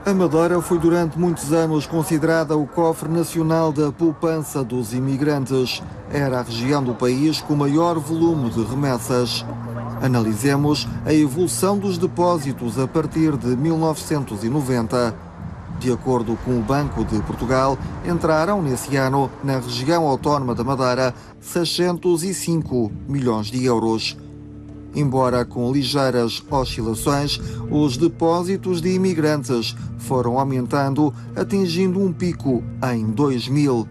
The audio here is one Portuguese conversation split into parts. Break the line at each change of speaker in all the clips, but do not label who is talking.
A Madeira foi durante muitos anos considerada o cofre nacional da poupança dos imigrantes. Era a região do país com o maior volume de remessas. Analisemos a evolução dos depósitos a partir de 1990. De acordo com o Banco de Portugal, entraram nesse ano na região autónoma da Madeira 605 milhões de euros. Embora com ligeiras oscilações, os depósitos de imigrantes foram aumentando, atingindo um pico em 2000.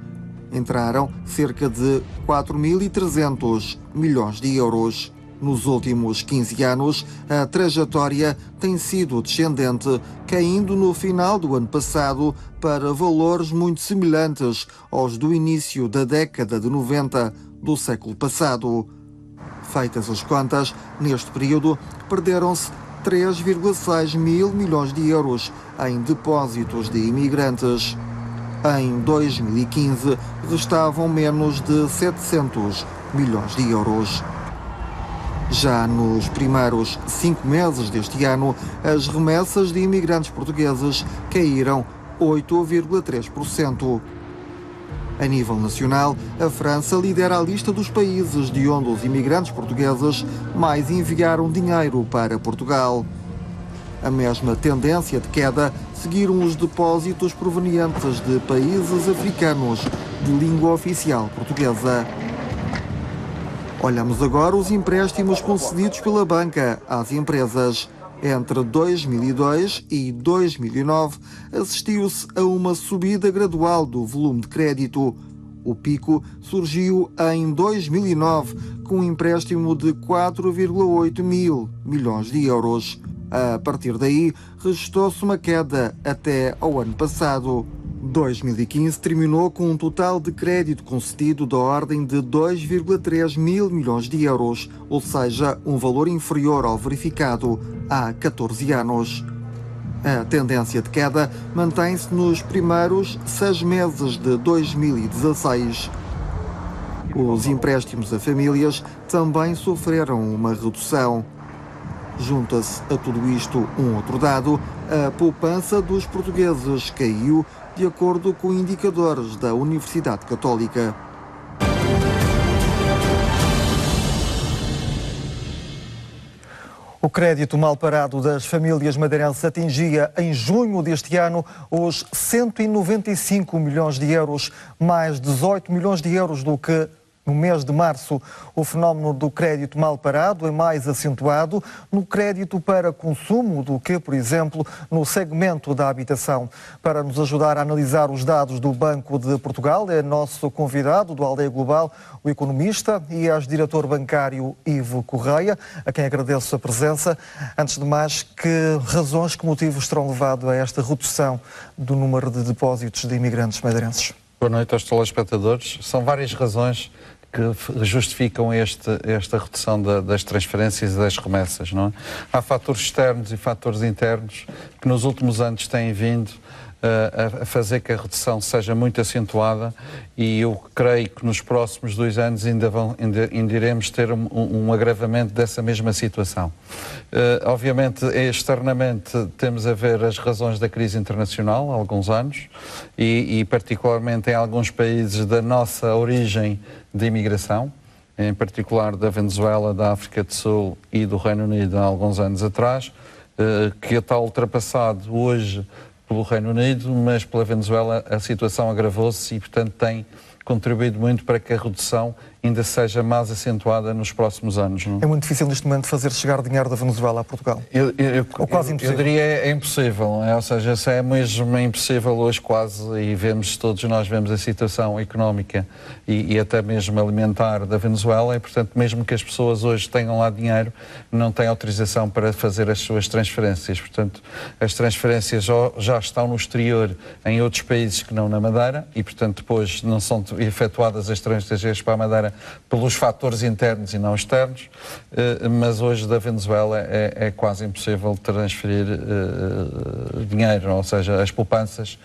Entraram cerca de 4.300 milhões de euros. Nos últimos 15 anos, a trajetória tem sido descendente, caindo no final do ano passado para valores muito semelhantes aos do início da década de 90 do século passado. Feitas as contas, neste período, perderam-se 3,6 mil milhões de euros em depósitos de imigrantes. Em 2015, restavam menos de 700 milhões de euros. Já nos primeiros 5 meses deste ano, as remessas de imigrantes portugueses caíram 8,3%. A nível nacional, a França lidera a lista dos países de onde os imigrantes portugueses mais enviaram dinheiro para Portugal. A mesma tendência de queda seguiram os depósitos provenientes de países africanos de língua oficial portuguesa. Olhamos agora os empréstimos concedidos pela banca às empresas. Entre 2002 e 2009, assistiu-se a uma subida gradual do volume de crédito. O pico surgiu em 2009, com um empréstimo de 4,8 mil milhões de euros. A partir daí, registrou-se uma queda até ao ano passado. 2015 terminou com um total de crédito concedido da ordem de 2,3 mil milhões de euros, ou seja, um valor inferior ao verificado há 14 anos. A tendência de queda mantém-se nos primeiros 6 meses de 2016. Os empréstimos a famílias também sofreram uma redução. Junta-se a tudo isto um outro dado: a poupança dos portugueses caiu, de acordo com indicadores da Universidade Católica. O crédito mal parado das famílias madeirenses atingia em junho deste ano os 195 milhões de euros, mais 18 milhões de euros do que no mês de março. O fenómeno do crédito mal parado é mais acentuado no crédito para consumo do que, por exemplo, no segmento da habitação. Para nos ajudar a analisar os dados do Banco de Portugal, é nosso convidado do Aldeia Global, o economista e ex-diretor bancário Ivo Correia, a quem agradeço a presença. Antes de mais, que razões, que motivos terão levado a esta redução do número de depósitos de imigrantes madeirenses?
Boa noite aos telespectadores. São várias razões que justificam esta redução das transferências e das remessas, não é? Há fatores externos e fatores internos que nos últimos anos têm vindo a fazer que a redução seja muito acentuada, e eu creio que nos próximos 2 anos ainda iremos ter um agravamento dessa mesma situação. Obviamente, externamente, temos a ver as razões da crise internacional há alguns anos e particularmente em alguns países da nossa origem de imigração, em particular da Venezuela, da África do Sul e do Reino Unido há alguns anos atrás, que está ultrapassado hoje pelo Reino Unido, mas pela Venezuela a situação agravou-se e, portanto, tem contribuído muito para que a redução ainda seja mais acentuada nos próximos anos. Não?
É muito difícil neste momento fazer chegar dinheiro da Venezuela a Portugal? Ou quase impossível?
Eu diria é impossível, não é? Ou seja, se é mesmo impossível hoje quase, e todos nós vemos a situação económica e até mesmo alimentar da Venezuela, e portanto mesmo que as pessoas hoje tenham lá dinheiro, não têm autorização para fazer as suas transferências. Portanto, as transferências já estão no exterior em outros países que não na Madeira, e portanto depois não são efetuadas as transferências para a Madeira pelos fatores internos e não externos, mas hoje da Venezuela é quase impossível transferir dinheiro, ou seja, as poupanças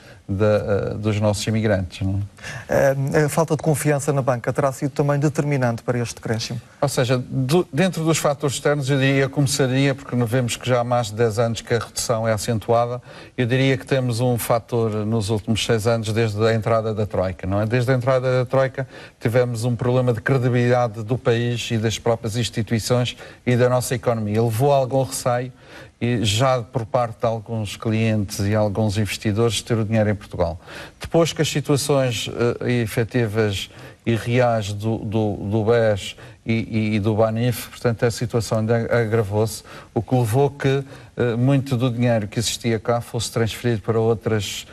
dos nossos imigrantes. Não é?
A falta de confiança na banca terá sido também determinante para este decréscimo?
Ou seja, dentro dos fatores externos, eu diria que começaria, porque vemos que já há mais de 10 anos que a redução é acentuada, eu diria que temos um fator nos últimos 6 anos desde a entrada da Troika, não é? Desde a entrada da Troika tivemos um problema de credibilidade do país e das próprias instituições e da nossa economia. Levou a algum receio, e já por parte de alguns clientes e alguns investidores, ter o dinheiro em Portugal. Depois que as situações efetivas e reais do BES e do BANIF, portanto a situação agravou-se, o que levou que muito do dinheiro que existia cá fosse transferido para outras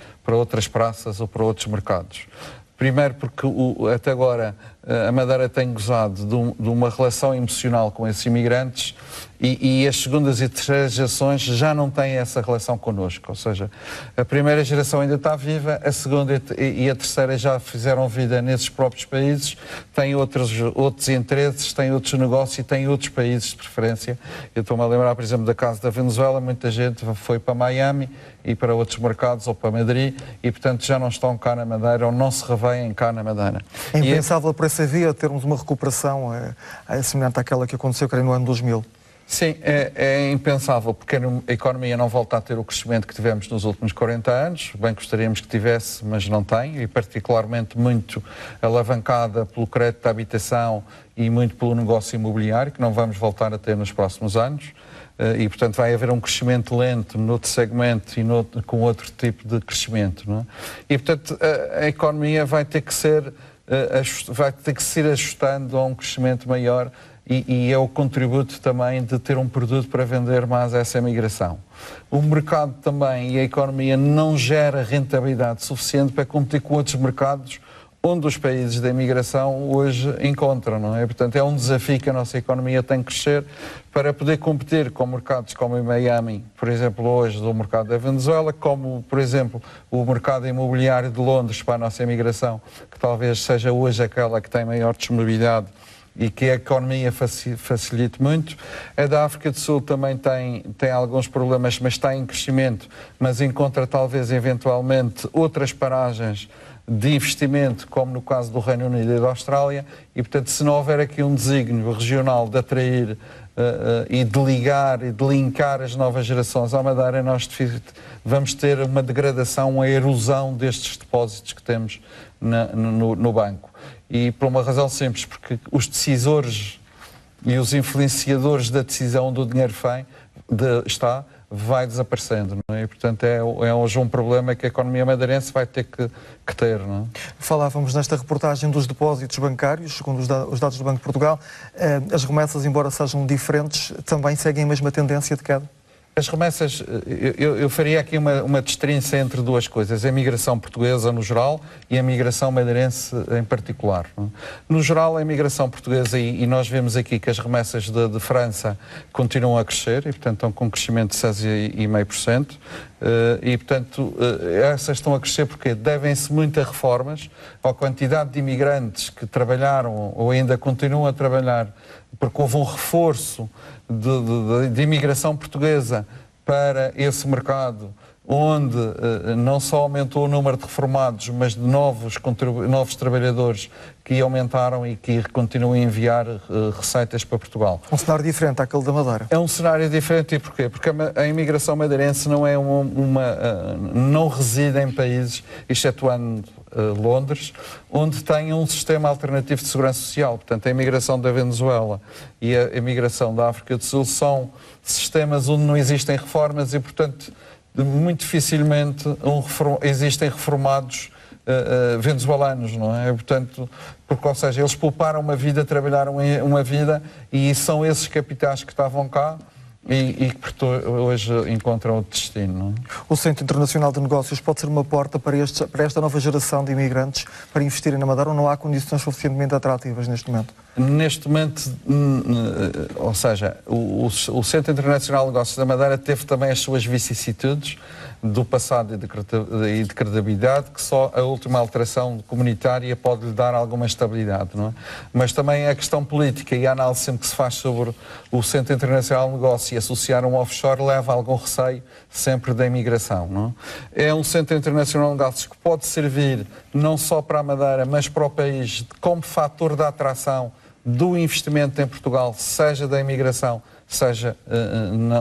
praças ou para outros mercados. Primeiro porque até agora a Madeira tem gozado de uma relação emocional com esses imigrantes e as segundas e terceiras gerações já não têm essa relação connosco. Ou seja, a primeira geração ainda está viva, a segunda e a terceira já fizeram vida nesses próprios países, têm outros interesses, têm outros negócios e têm outros países de preferência. Eu estou-me a lembrar, por exemplo, da casa da Venezuela, muita gente foi para Miami e para outros mercados ou para Madrid e, portanto, já não estão cá na Madeira ou não se revêem cá na Madeira.
É impensável por essa via termos uma recuperação semelhante àquela que aconteceu, creio, no ano 2000?
Sim, é impensável, porque a economia não volta a ter o crescimento que tivemos nos últimos 40 anos, bem gostaríamos que tivesse, mas não tem, e particularmente muito alavancada pelo crédito de habitação e muito pelo negócio imobiliário, que não vamos voltar a ter nos próximos anos, e portanto vai haver um crescimento lento noutro segmento e com outro tipo de crescimento, não é? E portanto a economia vai ter que se ir ajustando a um crescimento maior. E é o contributo também de ter um produto para vender mais a essa imigração. O mercado também e a economia não gera rentabilidade suficiente para competir com outros mercados onde os países da imigração hoje encontram, não é? Portanto, é um desafio que a nossa economia tem que crescer para poder competir com mercados como em Miami, por exemplo, hoje do mercado da Venezuela, como, por exemplo, o mercado imobiliário de Londres para a nossa imigração, que talvez seja hoje aquela que tem maior disponibilidade e que a economia facilite muito. A da África do Sul também tem alguns problemas, mas está em crescimento, mas encontra talvez eventualmente outras paragens de investimento, como no caso do Reino Unido e da Austrália, e portanto se não houver aqui um desígnio regional de atrair e de ligar e de linkar as novas gerações à Madeira, nós vamos ter uma degradação, uma erosão destes depósitos que temos no banco. E por uma razão simples, porque os decisores e os influenciadores da decisão onde o dinheiro está, vai desaparecendo, não é? E, portanto, é hoje um problema que a economia madeirense vai ter que ter, não é?
Falávamos nesta reportagem dos depósitos bancários, segundo os dados do Banco de Portugal. As remessas, embora sejam diferentes, também seguem a mesma tendência de queda?
As remessas, eu faria aqui uma distinção entre duas coisas, a migração portuguesa no geral e a migração madeirense em particular. No geral, a migração portuguesa, e nós vemos aqui que as remessas de França continuam a crescer, e portanto estão com um crescimento de 6,5%, e portanto essas estão a crescer porque devem-se muito a reformas, à quantidade de imigrantes que trabalharam ou ainda continuam a trabalhar, porque houve um reforço de imigração portuguesa para esse mercado, onde não só aumentou o número de reformados, mas de novos trabalhadores que aumentaram e que continuam a enviar receitas para Portugal.
Um cenário diferente àquele da Madeira.
É um cenário diferente, e porquê? Porque a imigração madeirense não é não reside em países, excetuando Londres, onde tem um sistema alternativo de segurança social. Portanto, a imigração da Venezuela e a imigração da África do Sul são sistemas onde não existem reformas e, portanto, muito dificilmente existem reformados venezuelanos, não é? Portanto, porque, ou seja, eles pouparam uma vida, trabalharam uma vida e são esses capitais que estavam cá e que hoje encontram outro destino, não é?
O Centro Internacional de Negócios pode ser uma porta para esta nova geração de imigrantes para investirem na Madeira, ou não há condições suficientemente atrativas neste momento?
Neste momento, ou seja, o Centro Internacional de Negócios da Madeira teve também as suas vicissitudes, do passado e de credibilidade, que só a última alteração comunitária pode lhe dar alguma estabilidade, não é? Mas também a questão política e a análise sempre que se faz sobre o Centro Internacional de Negócios e associar um offshore leva a algum receio sempre da imigração, não é? É um Centro Internacional de Negócios que pode servir não só para a Madeira, mas para o país como fator de atração do investimento em Portugal, seja da imigração, seja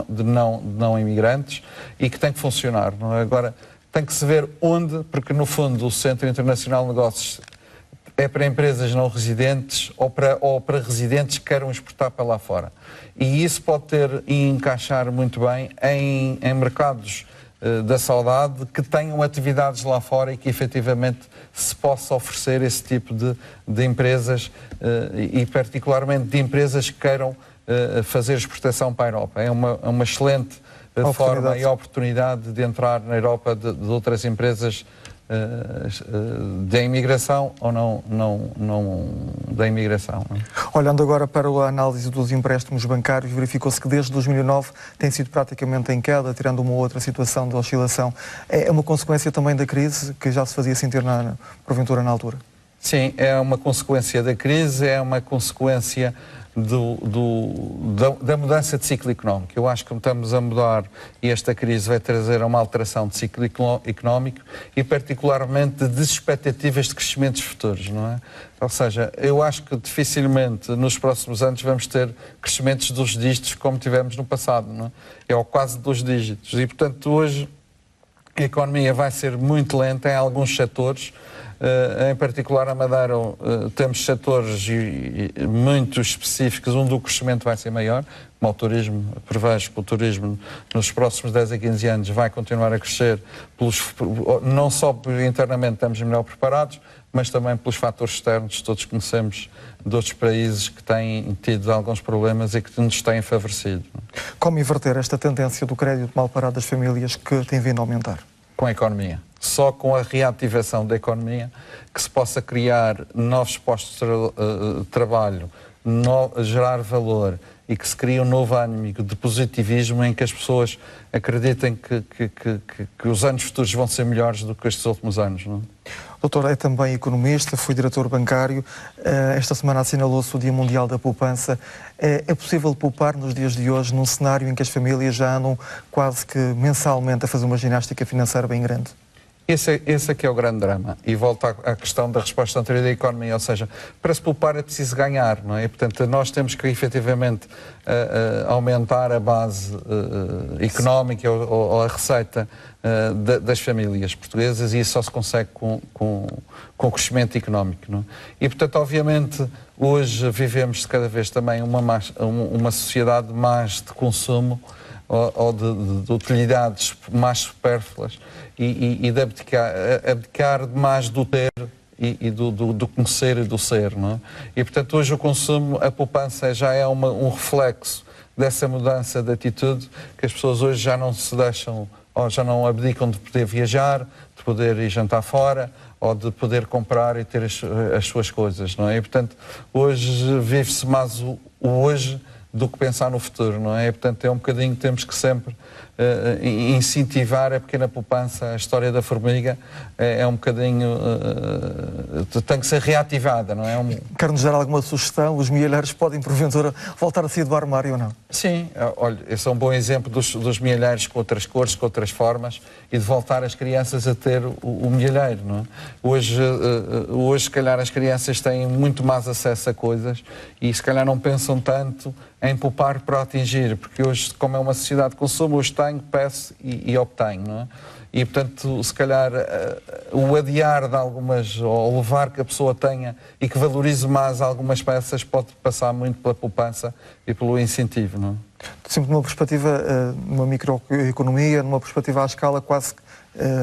de não imigrantes, e que tem que funcionar, não é? Agora, tem que se ver onde, porque no fundo o Centro Internacional de Negócios é para empresas não residentes ou para residentes que queiram exportar para lá fora. E isso pode ter e encaixar muito bem em mercados da saudade que tenham atividades lá fora e que efetivamente se possa oferecer esse tipo de empresas e particularmente de empresas que queiram fazer exportação para a Europa. É uma excelente forma e oportunidade de entrar na Europa de outras empresas da imigração ou não da imigração. Não é?
Olhando agora para a análise dos empréstimos bancários, verificou-se que desde 2009 tem sido praticamente em queda, tirando uma outra situação de oscilação. É uma consequência também da crise que já se fazia sentir porventura na altura? Sim,
é uma consequência da crise, é uma consequência da mudança de ciclo económico. Eu acho que estamos a mudar e esta crise vai trazer uma alteração de ciclo económico e particularmente de expectativas de crescimentos futuros, não é? Ou seja, eu acho que dificilmente nos próximos anos vamos ter crescimentos dos dígitos como tivemos no passado, não é? Ou quase dos dígitos. E, portanto, hoje a economia vai ser muito lenta em alguns setores. Em particular a Madeira temos setores muito específicos onde o crescimento vai ser maior, como o turismo. Prevejo que o turismo nos próximos 10 a 15 anos vai continuar a crescer, não só internamente estamos melhor preparados, mas também pelos fatores externos que todos conhecemos de outros países que têm tido alguns problemas e que nos têm favorecido.
Como inverter esta tendência do crédito mal parado das famílias que tem vindo a aumentar?
Com a economia. Só com a reativação da economia que se possa criar novos postos de trabalho, gerar valor e que se crie um novo ânimo de positivismo em que as pessoas acreditem que os anos futuros vão ser melhores do que estes últimos anos. Não é?
Doutor, é também economista, foi diretor bancário. Esta semana assinalou-se o Dia Mundial da Poupança. É possível poupar nos dias de hoje num cenário em que as famílias já andam quase que mensalmente a fazer uma ginástica financeira bem grande?
Esse é que é o grande drama. E volto à questão da resposta anterior da economia, ou seja, para se poupar é preciso ganhar, não é? E, portanto, nós temos que efetivamente aumentar a base económica ou a receita das famílias portuguesas, e isso só se consegue com o crescimento económico, não é? E, portanto, obviamente, hoje vivemos cada vez também uma sociedade mais de consumo ou de utilidades mais supérfluas e de abdicar mais do ter e do conhecer e do ser, não é? E, portanto, hoje o consumo, a poupança já é um reflexo dessa mudança de atitude, que as pessoas hoje já não se deixam, ou já não abdicam de poder viajar, de poder ir jantar fora, ou de poder comprar e ter as suas coisas, não é? E, portanto, hoje vive-se mais o hoje do que pensar no futuro, não é? E, portanto, é um bocadinho, temos que sempre incentivar a pequena poupança. A história da formiga é um bocadinho, tem que ser reativada, não é?
Quer-nos dar alguma sugestão? Os mielheiros podem, porventura, voltar a sair do armário ou não?
Sim, olha, esse é um bom exemplo dos mielheiros com outras cores, com outras formas, e de voltar as crianças a ter o mielheiro, não é? Hoje, se calhar, as crianças têm muito mais acesso a coisas e, se calhar, não pensam tanto em poupar para atingir, porque hoje, como é uma sociedade de consumo, hoje tenho, peço e obtenho, não é? E, portanto, se calhar, o adiar de algumas, ou levar que a pessoa tenha e que valorize mais algumas peças, pode passar muito pela poupança e pelo incentivo, não é?
Sempre numa perspectiva, numa microeconomia, numa perspectiva à escala quase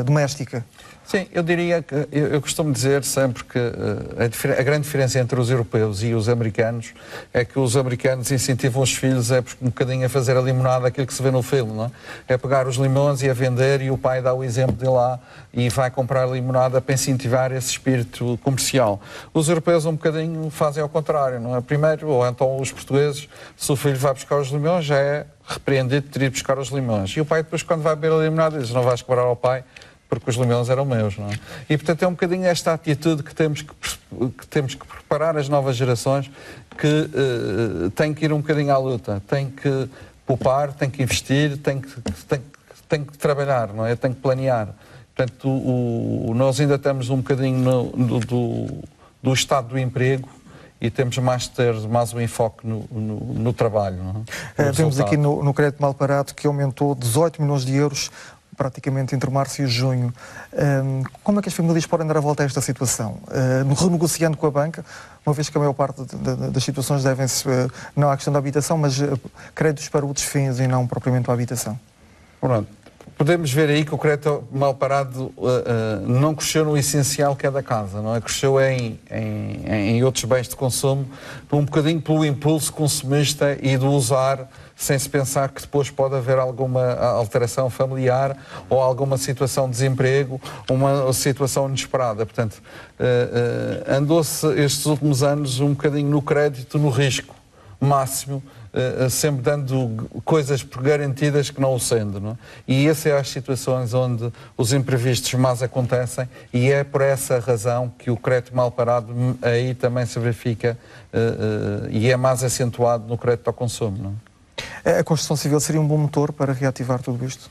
doméstica.
Sim, eu diria que, eu costumo dizer sempre que a grande diferença entre os europeus e os americanos é que os americanos incentivam os filhos um bocadinho a fazer a limonada, aquilo que se vê no filme, não é? É pegar os limões e a vender, e o pai dá o exemplo de lá e vai comprar limonada para incentivar esse espírito comercial. Os europeus um bocadinho fazem ao contrário, não é? Primeiro, ou então os portugueses, se o filho vai buscar os limões, já é repreendido de ir buscar os limões. E o pai depois, quando vai beber a limonada, diz: não vais cobrar ao pai porque os limões eram meus, não é? E, portanto, é um bocadinho esta atitude que temos que preparar as novas gerações, que têm que ir um bocadinho à luta, têm que poupar, têm que investir, têm que trabalhar, não é? Têm que planear. Portanto, nós ainda estamos um bocadinho do estado do emprego e temos mais de ter mais um enfoque no trabalho. Não é?
Vemos aqui no crédito mal parado que aumentou 18 milhões de euros praticamente entre março e junho. Como é que as famílias podem dar a volta a esta situação? Renegociando com a banca, uma vez que a maior parte das situações devem-se não à questão da habitação, mas créditos para outros fins e não propriamente a habitação.
Pronto. Podemos ver aí que o crédito mal parado não cresceu no essencial que é da casa, não é? Cresceu em outros bens de consumo, um bocadinho pelo impulso consumista e do usar, sem se pensar que depois pode haver alguma alteração familiar ou alguma situação de desemprego, uma situação inesperada. Portanto, andou-se estes últimos anos um bocadinho no crédito, no risco máximo, sempre dando coisas por garantidas que não o sendo, não é? E essas são as situações onde os imprevistos mais acontecem, e é por essa razão que o crédito mal parado aí também se verifica e é mais acentuado no crédito ao consumo, não é?
A construção civil seria um bom motor para reativar tudo isto?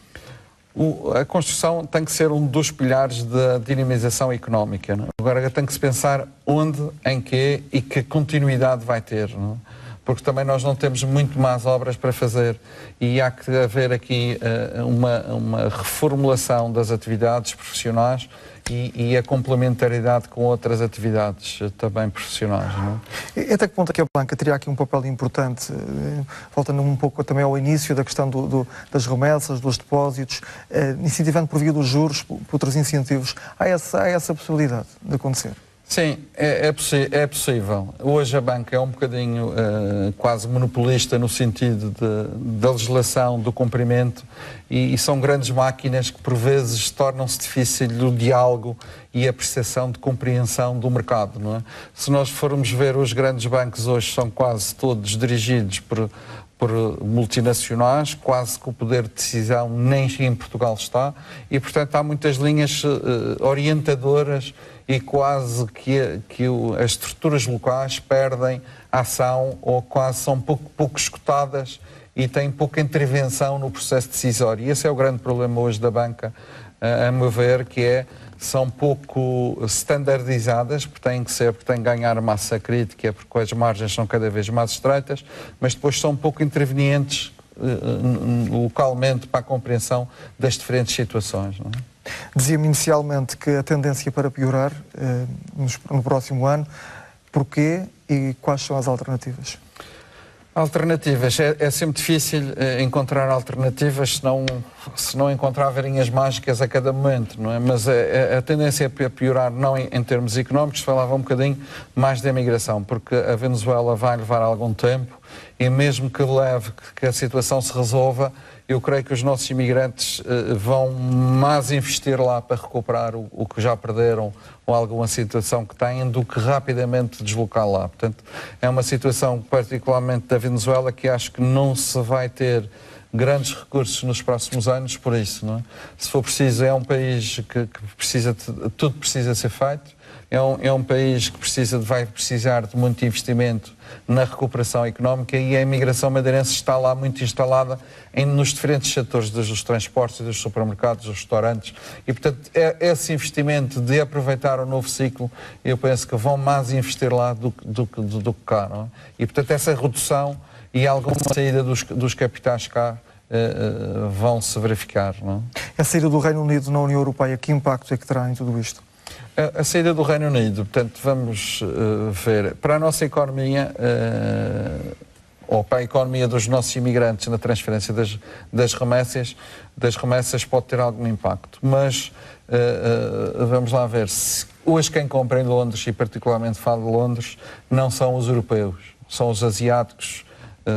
A construção tem que ser um dos pilares da dinamização económica, não é? Agora tem que se pensar onde, em quê e que continuidade vai ter, não é? Porque também nós não temos muito mais obras para fazer e há que haver aqui uma reformulação das atividades profissionais e a complementaridade com outras atividades também profissionais. Não é?
Até que ponto é que a banca teria aqui um papel importante, voltando um pouco também ao início da questão das remessas, dos depósitos, incentivando por via dos juros, por outros incentivos, há essa possibilidade de acontecer?
Sim, é possível. Hoje a banca é um bocadinho quase monopolista no sentido da legislação, do cumprimento, e são grandes máquinas que por vezes tornam-se difícil o diálogo e a percepção de compreensão do mercado, não é? Se nós formos ver, os grandes bancos hoje são quase todos dirigidos por multinacionais, quase que o poder de decisão nem em Portugal está, e portanto há muitas linhas orientadoras e quase que as estruturas locais perdem a ação ou quase são pouco escutadas e têm pouca intervenção no processo decisório. E esse é o grande problema hoje da banca, a meu ver, que são pouco standardizadas, porque têm que ganhar massa crítica, porque as margens são cada vez mais estreitas, mas depois são pouco intervenientes localmente para a compreensão das diferentes situações, não é?
Dizia-me inicialmente que a tendência para piorar no próximo ano. Porquê e quais são as alternativas?
Alternativas. É sempre difícil encontrar alternativas se não encontrar varinhas mágicas a cada momento, não é? Mas a tendência é piorar não em termos económicos, falava um bocadinho mais da imigração, porque a Venezuela vai levar algum tempo e mesmo que a situação se resolva, eu creio que os nossos imigrantes vão mais investir lá para recuperar o que já perderam ou alguma situação que têm do que rapidamente deslocar lá. Portanto, é uma situação particularmente da Venezuela que acho que não se vai ter grandes recursos nos próximos anos por isso, não é? Se for preciso, é um país que tudo precisa ser feito. É um país que vai precisar de muito investimento na recuperação económica e a imigração madeirense está lá muito instalada nos diferentes setores dos transportes, dos supermercados, dos restaurantes e, portanto, esse investimento de aproveitar o novo ciclo, eu penso que vão mais investir lá do que cá, não é? E, portanto, essa redução e alguma saída dos capitais cá vão se verificar, não é?
A saída do Reino Unido na União Europeia, que impacto é que terá em tudo isto?
A saída do Reino Unido, portanto, vamos ver, para a nossa economia, ou para a economia dos nossos imigrantes na transferência das remessas pode ter algum impacto, mas vamos lá ver, hoje quem compra em Londres, e particularmente falo de Londres, não são os europeus, são os asiáticos,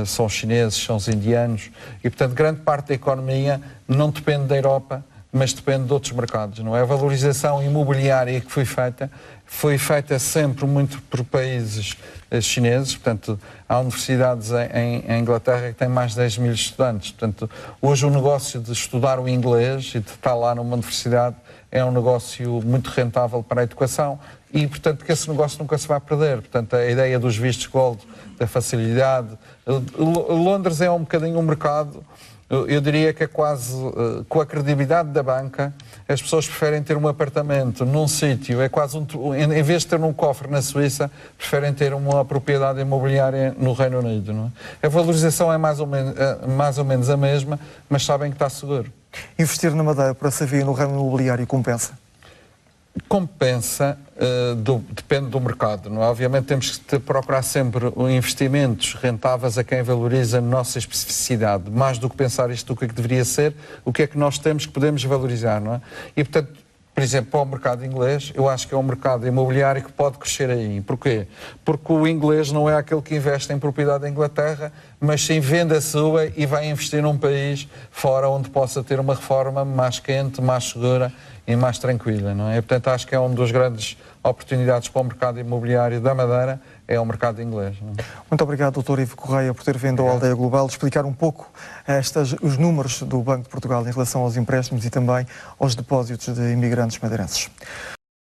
são os chineses, são os indianos, e portanto grande parte da economia não depende da Europa, mas depende de outros mercados, não é? A valorização imobiliária que foi feita sempre muito por países chineses, portanto, há universidades em Inglaterra que têm mais de 10 mil estudantes, portanto, hoje o negócio de estudar o inglês e de estar lá numa universidade é um negócio muito rentável para a educação e, portanto, que esse negócio nunca se vai perder. Portanto, a ideia dos vistos gold, da facilidade. Londres é um bocadinho um mercado, eu diria que é quase, com a credibilidade da banca, as pessoas preferem ter um apartamento num sítio, é quase em vez de ter um cofre na Suíça, preferem ter uma propriedade imobiliária no Reino Unido. Não é? A valorização é mais ou menos a mesma, mas sabem que está seguro.
Investir na Madeira para se vir no ramo imobiliário compensa?
Compensa, depende do mercado. Não é? Obviamente temos que procurar sempre investimentos rentáveis a quem valoriza a nossa especificidade, mais do que pensar isto do que deveria ser, o que é que nós temos que podemos valorizar. Não é? E, portanto, por exemplo, para o mercado inglês, eu acho que é um mercado imobiliário que pode crescer aí. Porquê? Porque o inglês não é aquele que investe em propriedade da Inglaterra, mas sim vende a sua e vai investir num país fora onde possa ter uma reforma mais quente, mais segura e mais tranquila, não é? E, portanto, acho que é uma das grandes oportunidades para o mercado imobiliário da Madeira, é o mercado inglês. Não é?
Muito obrigado, Dr. Ivo Correia, por ter vindo ao Aldeia Global explicar um pouco os números do Banco de Portugal em relação aos empréstimos e também aos depósitos de imigrantes madeirenses.